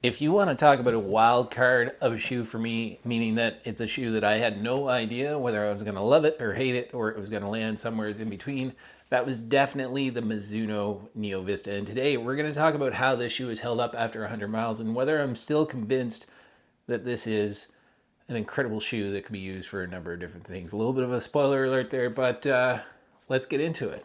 If you want to talk about a wild card of a shoe for me, meaning that it's a shoe that I had no idea whether I was going to love it or hate it or it was going to land somewhere in between, that was definitely the Mizuno Neo Vista. And today we're going to talk about how this shoe has held up after 100 miles and whether I'm still convinced that this is an incredible shoe that could be used for a number of different things. A little bit of a spoiler alert there, but let's get into it.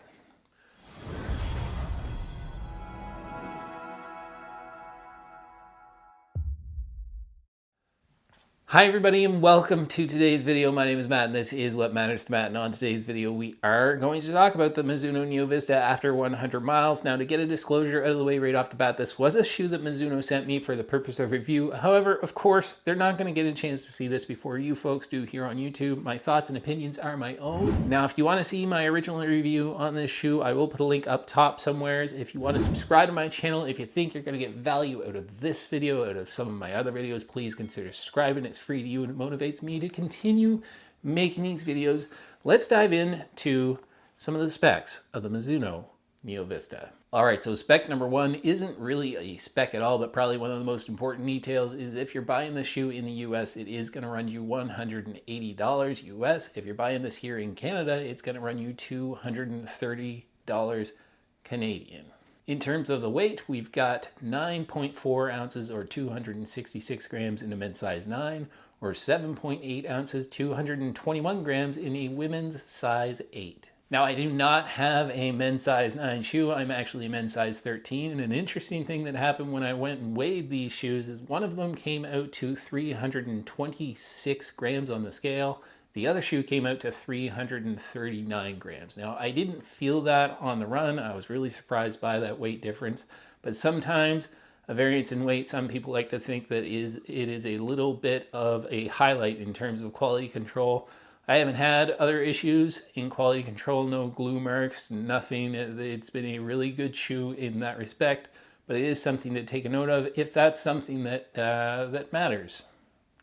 Hi everybody and welcome to today's video. My name is Matt and this is What Matters to Matt, and on today's video we are going to talk about the Mizuno Neo Vista after 100 miles. Now, to get a disclosure out of the way right off the bat, this was a shoe that Mizuno sent me for the purpose of review. However, of course, they're not going to get a chance to see this before you folks do here on YouTube. My thoughts and opinions are my own. Now, if you want to see my original review on this shoe, I will put a link up top somewheres. If you want to subscribe to my channel, if you think you're going to get value out of this video, out of some of my other videos, please consider subscribing. It's free to you and it motivates me to continue making these videos. Let's dive into some of the specs of the Mizuno Neo Vista. All right, so spec number one isn't really a spec at all, but probably one of the most important details is if you're buying this shoe in the US, it is going to run you $180 US. If you're buying this here in Canada, it's going to run you $230 Canadian. In terms of the weight, we've got 9.4 ounces or 266 grams in a men's size 9, or 7.8 ounces, 221 grams in a women's size 8. Now, I do not have a men's size 9 shoe. I'm actually a men's size 13. And an interesting thing that happened when I went and weighed these shoes is one of them came out to 326 grams on the scale. The other shoe came out to 339 grams. Now, I didn't feel that on the run. I was really surprised by that weight difference. But sometimes a variance in weight, some people like to think that it is a little bit of a highlight in terms of quality control. I haven't had other issues in quality control, no glue marks, nothing. It's been a really good shoe in that respect, but it is something to take a note of if that's something that matters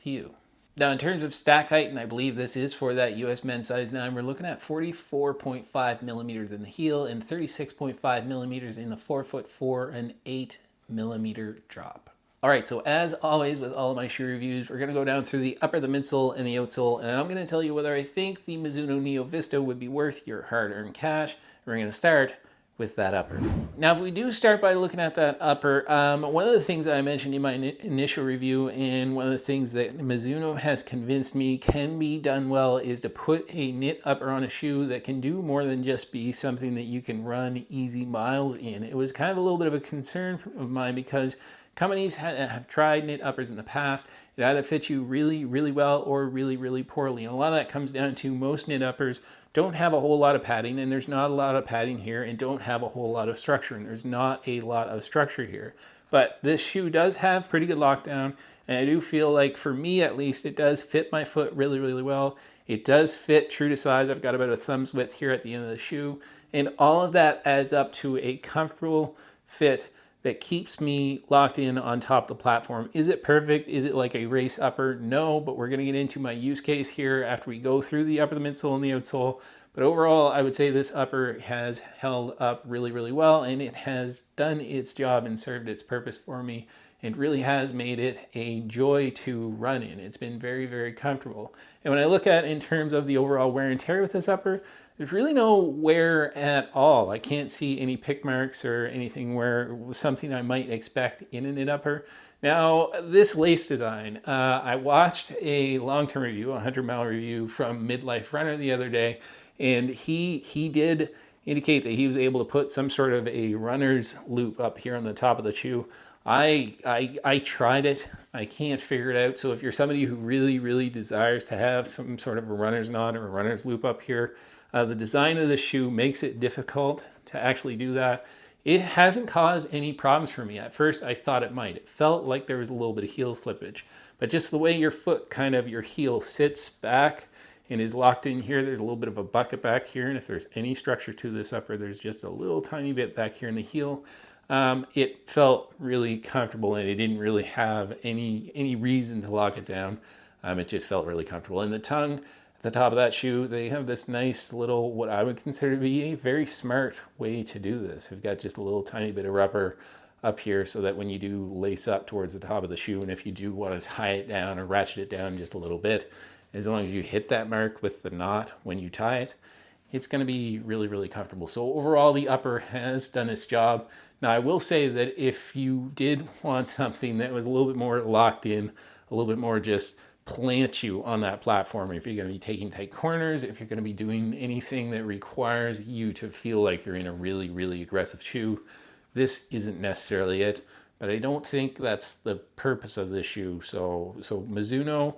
to you. Now, in terms of stack height, and I believe this is for that US men's size 9, we're looking at 44.5 millimeters in the heel and 36.5 millimeters in the 4'4" and 8 millimeter drop. All right, so as always with all of my shoe reviews, we're going to go down through the upper, the midsole, and the outsole, and I'm going to tell you whether I think the Mizuno Neo Vista would be worth your hard-earned cash. We're going to start with that upper. Now, if we do start by looking at that upper, one of the things that I mentioned in my initial review, and one of the things that Mizuno has convinced me can be done well, is to put a knit upper on a shoe that can do more than just be something that you can run easy miles in. It was kind of a little bit of a concern of mine because companies have tried knit uppers in the past. It either fits you really, really well or really, really poorly. And a lot of that comes down to most knit uppers don't have a whole lot of padding, and there's not a lot of padding here, and don't have a whole lot of structure, and there's not a lot of structure here. But this shoe does have pretty good lockdown, and I do feel like, for me at least, it does fit my foot really, really well. It does fit true to size. I've got about a thumb's width here at the end of the shoe, and all of that adds up to a comfortable fit that keeps me locked in on top of the platform. Is it perfect? Is it like a race upper? No, but we're going to get into my use case here after we go through the upper, the midsole, and the outsole. But overall, I would say this upper has held up really, really well, and it has done its job and served its purpose for me, and really has made it a joy to run in. It's been very, very comfortable. And when I look at in terms of the overall wear and tear with this upper, there's really no wear at all. I can't see any pick marks or anything where it was something I might expect in a knit upper. Now, this lace design, I watched a long-term review, a 100-mile review from Midlife Runner the other day, and he did indicate that he was able to put some sort of a runner's loop up here on the top of the shoe. I tried it. I can't figure it out. So if you're somebody who really, really desires to have some sort of a runner's knot or a runner's loop up here, the design of the shoe makes it difficult to actually do that. It hasn't caused any problems for me. At first, I thought it might. It felt like there was a little bit of heel slippage. But just the way your foot, kind of your heel sits back and is locked in here, there's a little bit of a bucket back here. And if there's any structure to this upper, there's just a little tiny bit back here in the heel. It felt really comfortable, and it didn't really have any reason to lock it down. It just felt really comfortable. And the tongue at the top of that shoe, they have this nice little, what I would consider to be a very smart way to do this. They've got just a little tiny bit of rubber up here so that when you do lace up towards the top of the shoe, and if you do want to tie it down or ratchet it down just a little bit, as long as you hit that mark with the knot when you tie it, it's going to be really, really comfortable. So overall, the upper has done its job. Now, I will say that if you did want something that was a little bit more locked in, a little bit more just plant you on that platform, if you're going to be taking tight corners, if you're going to be doing anything that requires you to feel like you're in a really, really aggressive shoe, this isn't necessarily it. But I don't think that's the purpose of this shoe. So Mizuno,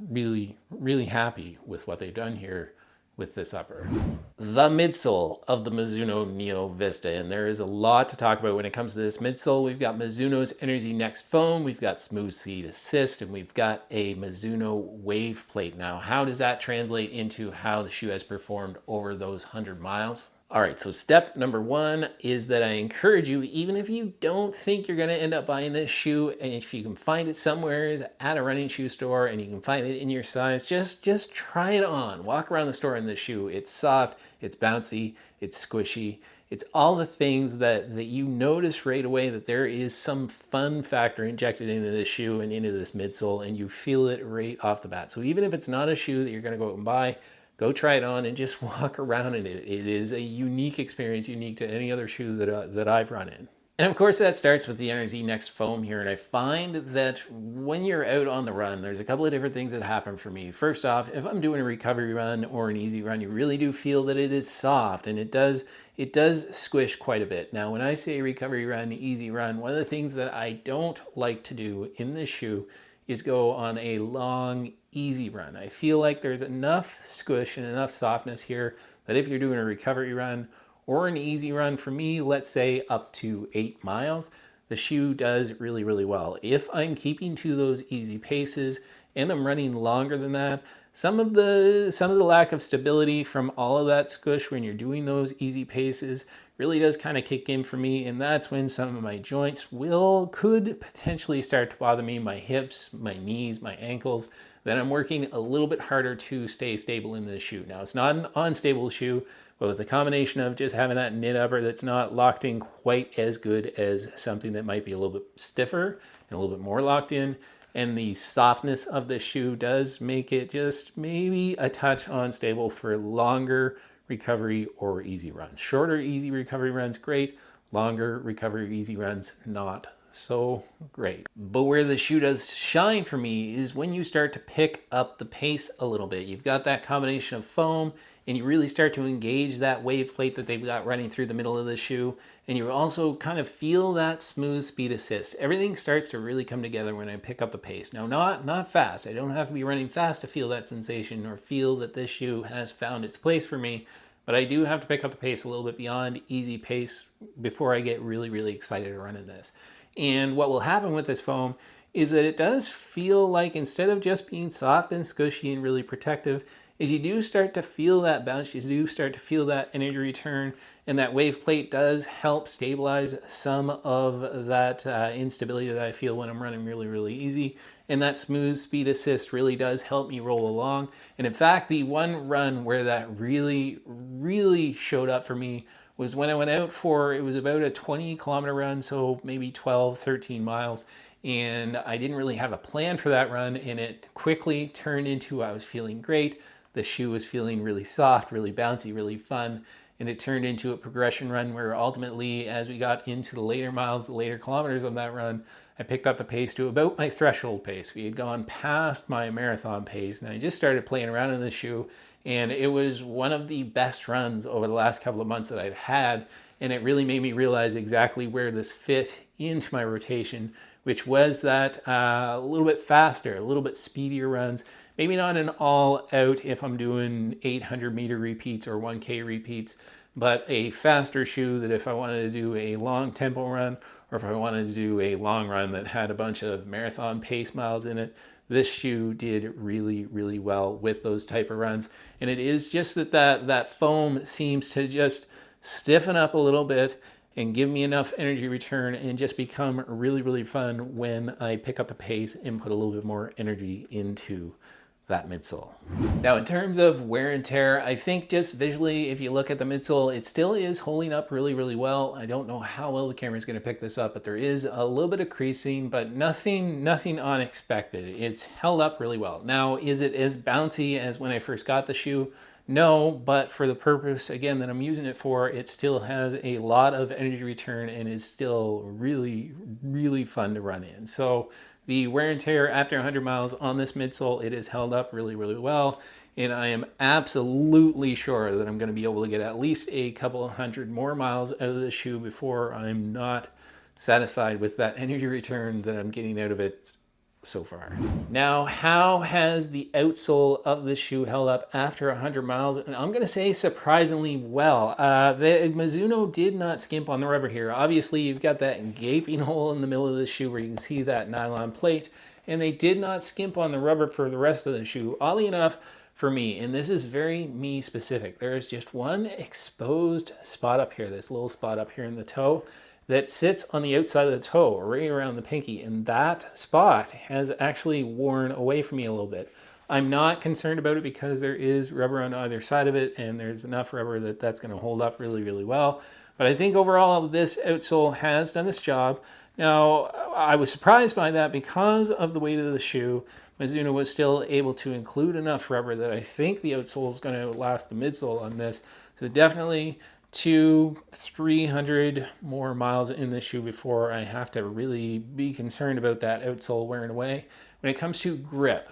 really, really happy with what they've done here with this upper. The midsole of the Mizuno Neo Vista, and there is a lot to talk about when it comes to this midsole. We've got Mizuno's Energy Next foam, we've got smooth speed assist, and we've got a Mizuno wave plate. Now, how does that translate into how the shoe has performed over those 100 miles? All right, so step number one is that I encourage you, even if you don't think you're gonna end up buying this shoe, and if you can find it somewhere at a running shoe store and you can find it in your size, just try it on. Walk around the store in this shoe. It's soft, it's bouncy, it's squishy. It's all the things that you notice right away that there is some fun factor injected into this shoe and into this midsole, and you feel it right off the bat. So even if it's not a shoe that you're gonna go out and buy, go try it on and just walk around in it. It is a unique experience, unique to any other shoe that I've run in. And of course that starts with the Energy Next foam here. And I find that when you're out on the run, there's a couple of different things that happen for me. First off, if I'm doing a recovery run or an easy run, you really do feel that it is soft, and it does squish quite a bit. Now, when I say recovery run, easy run, one of the things that I don't like to do in this shoe is go on a long, easy run. I feel like there's enough squish and enough softness here that if you're doing a recovery run or an easy run, for me, let's say up to 8 miles, the shoe does really, really well. If I'm keeping to those easy paces and I'm running longer than that, some of the lack of stability from all of that squish when you're doing those easy paces really does kind of kick in for me, and that's when some of my joints could potentially start to bother me, my hips, my knees, my ankles, then I'm working a little bit harder to stay stable in this shoe. Now, it's not an unstable shoe, but with the combination of just having that knit upper that's not locked in quite as good as something that might be a little bit stiffer and a little bit more locked in, and the softness of the shoe does make it just maybe a touch unstable for longer recovery or easy runs. Shorter easy recovery runs, great. Longer recovery easy runs, not so great. But where the shoe does shine for me is when you start to pick up the pace a little bit. You've got that combination of foam, and you really start to engage that wave plate that they've got running through the middle of the shoe, and you also kind of feel that smooth speed assist. Everything starts to really come together when I pick up the pace. Now, not fast. I don't have to be running fast to feel that sensation or feel that this shoe has found its place for me, but I do have to pick up the pace a little bit beyond easy pace before I get really, really excited to run in this. And what will happen with this foam is that it does feel like, instead of just being soft and squishy and really protective, is you do start to feel that bounce, you do start to feel that energy return, and that wave plate does help stabilize some of that instability that I feel when I'm running really, really easy. And that smooth speed assist really does help me roll along. And in fact, the one run where that really, really showed up for me was when I went out for, it was about a 20-kilometer run, so maybe 12, 13 miles. And I didn't really have a plan for that run, and it quickly turned into, I was feeling great. The shoe was feeling really soft, really bouncy, really fun. And it turned into a progression run where ultimately, as we got into the later miles, the later kilometers of that run, I picked up the pace to about my threshold pace. We had gone past my marathon pace, and I just started playing around in the shoe. And it was one of the best runs over the last couple of months that I've had. And it really made me realize exactly where this fit into my rotation, which was that a little bit faster, a little bit speedier runs. Maybe not an all out if I'm doing 800 meter repeats or 1K repeats, but a faster shoe that if I wanted to do a long tempo run, or if I wanted to do a long run that had a bunch of marathon pace miles in it, this shoe did really, really well with those type of runs. And it is just that foam seems to just stiffen up a little bit and give me enough energy return and just become really, really fun when I pick up the pace and put a little bit more energy into that midsole. Now, in terms of wear and tear, I think just visually, if you look at the midsole, it still is holding up really, really well. I don't know how well the camera is going to pick this up, but there is a little bit of creasing, but nothing unexpected. It's held up really well. Now, is it as bouncy as when I first got the shoe? No, but for the purpose, again, that I'm using it for, it still has a lot of energy return and is still really, really fun to run in. So the wear and tear after 100 miles on this midsole, it is held up really, really well. And I am absolutely sure that I'm going to be able to get at least a couple of hundred more miles out of the shoe before I'm not satisfied with that energy return that I'm getting out of it so far. Now, how has the outsole of the shoe held up after 100 miles? And I'm going to say surprisingly well. The Mizuno did not skimp on the rubber here. Obviously, you've got that gaping hole in the middle of the shoe where you can see that nylon plate, and they did not skimp on the rubber for the rest of the shoe. Oddly enough, for me, and this is very me specific, there is just one exposed spot up here, this little spot up here in the toe, that sits on the outside of the toe, right around the pinky, and that spot has actually worn away from me a little bit. I'm not concerned about it because there is rubber on either side of it, and there's enough rubber that that's going to hold up really, really well. But I think overall this outsole has done its job. Now, I was surprised by that because of the weight of the shoe. Mizuno was still able to include enough rubber that I think the outsole is going to last the midsole on this. So definitely 200-300 more miles in this shoe before I have to really be concerned about that outsole wearing away. When it comes to grip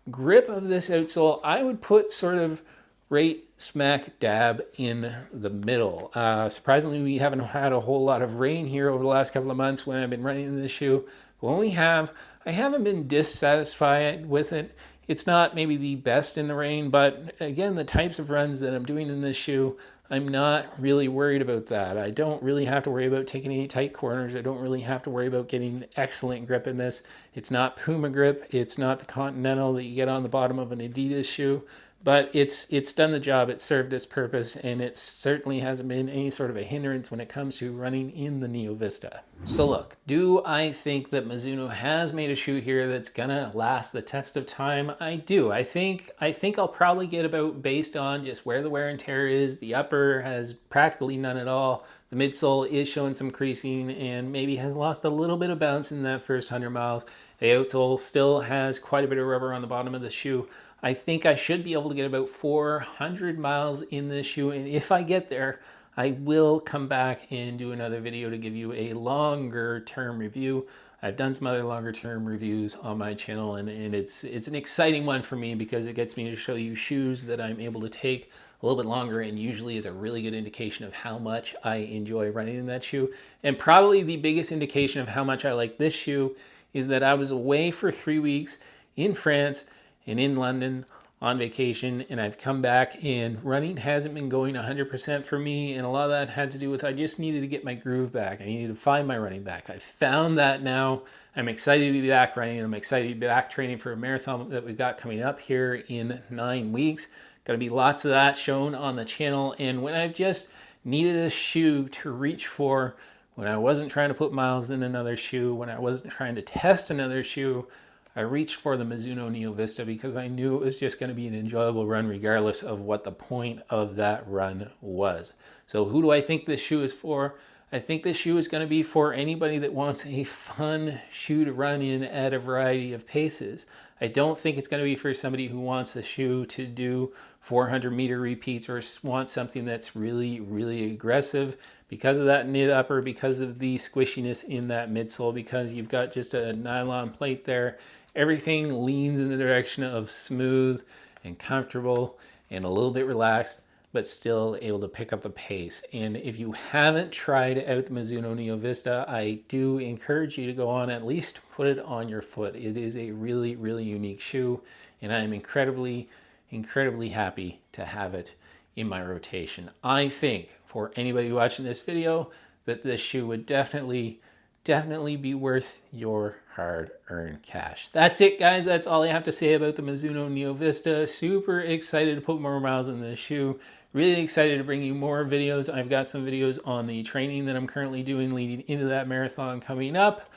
of this outsole, I would put sort of right smack dab in the middle. Surprisingly, we haven't had a whole lot of rain here over the last couple of months when I've been running in this shoe. But when we have, I haven't been dissatisfied with it. It's not maybe the best in the rain, but again, the types of runs that I'm doing in this shoe, I'm not really worried about that. I don't really have to worry about taking any tight corners. I don't really have to worry about getting excellent grip in this. It's not Puma grip. It's not the Continental that you get on the bottom of an Adidas shoe. But it's done the job, it's served its purpose, and it certainly hasn't been any sort of a hindrance when it comes to running in the Neo Vista. So look, do I think that Mizuno has made a shoe here that's gonna last the test of time? I do. I think I'll probably get about, based on just where the wear and tear is, the upper has practically none at all. The midsole is showing some creasing and maybe has lost a little bit of bounce in that first 100 miles. The outsole still has quite a bit of rubber on the bottom of the shoe. I think I should be able to get about 400 miles in this shoe, and if I get there, I will come back and do another video to give you a longer term review. I've done some other longer term reviews on my channel, and it's an exciting one for me because it gets me to show you shoes that I'm able to take a little bit longer, and usually is a really good indication of how much I enjoy running in that shoe. And probably the biggest indication of how much I like this shoe is that I was away for 3 weeks in France and in London on vacation, and I've come back and running hasn't been going 100% for me, and a lot of that had to do with I just needed to get my groove back. I needed to find my running back. I found that now. I'm excited to be back running. I'm excited to be back training for a marathon that we've got coming up here in 9 weeks. Going to be lots of that shown on the channel, and when I've just needed a shoe to reach for, when I wasn't trying to put miles in another shoe, when I wasn't trying to test another shoe, I reached for the Mizuno Neo Vista because I knew it was just going to be an enjoyable run regardless of what the point of that run was. So who do I think this shoe is for? I think this shoe is going to be for anybody that wants a fun shoe to run in at a variety of paces. I don't think it's going to be for somebody who wants a shoe to do 400-meter repeats or wants something that's really, really aggressive because of that knit upper, because of the squishiness in that midsole, because you've got just a nylon plate there. Everything leans in the direction of smooth and comfortable and a little bit relaxed, but still able to pick up the pace. And if you haven't tried out the Mizuno Neo Vista, I do encourage you to go on, at least put it on your foot. It is a really, really unique shoe, and I am incredibly, incredibly happy to have it in my rotation. I think for anybody watching this video that this shoe would definitely be worth your hard-earned cash. That's it, guys. That's all I have to say about the Mizuno Neo Vista. Super excited to put more miles in this shoe. Really excited to bring you more videos. I've got some videos on the training that I'm currently doing leading into that marathon coming up.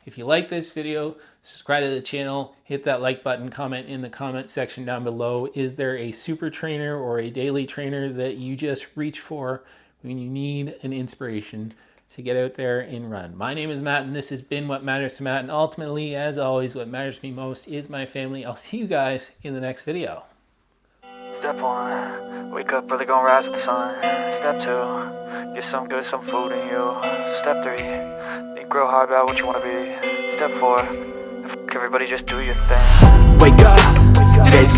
If you like this video, subscribe to the channel, hit that like button, comment in the comment section down below. Is there a super trainer or a daily trainer that you just reach for when you need an inspiration to get out there and run? My name is Matt, and this has been What Matters to Matt. And ultimately, as always, what matters to me most is my family. I'll see you guys in the next video. Step 1, wake up early, gonna rise with the sun. Step 2, get some good, some food in you. Step 3, think real hard about what you wanna be. Step 4, everybody just do your thing. Wake up, today's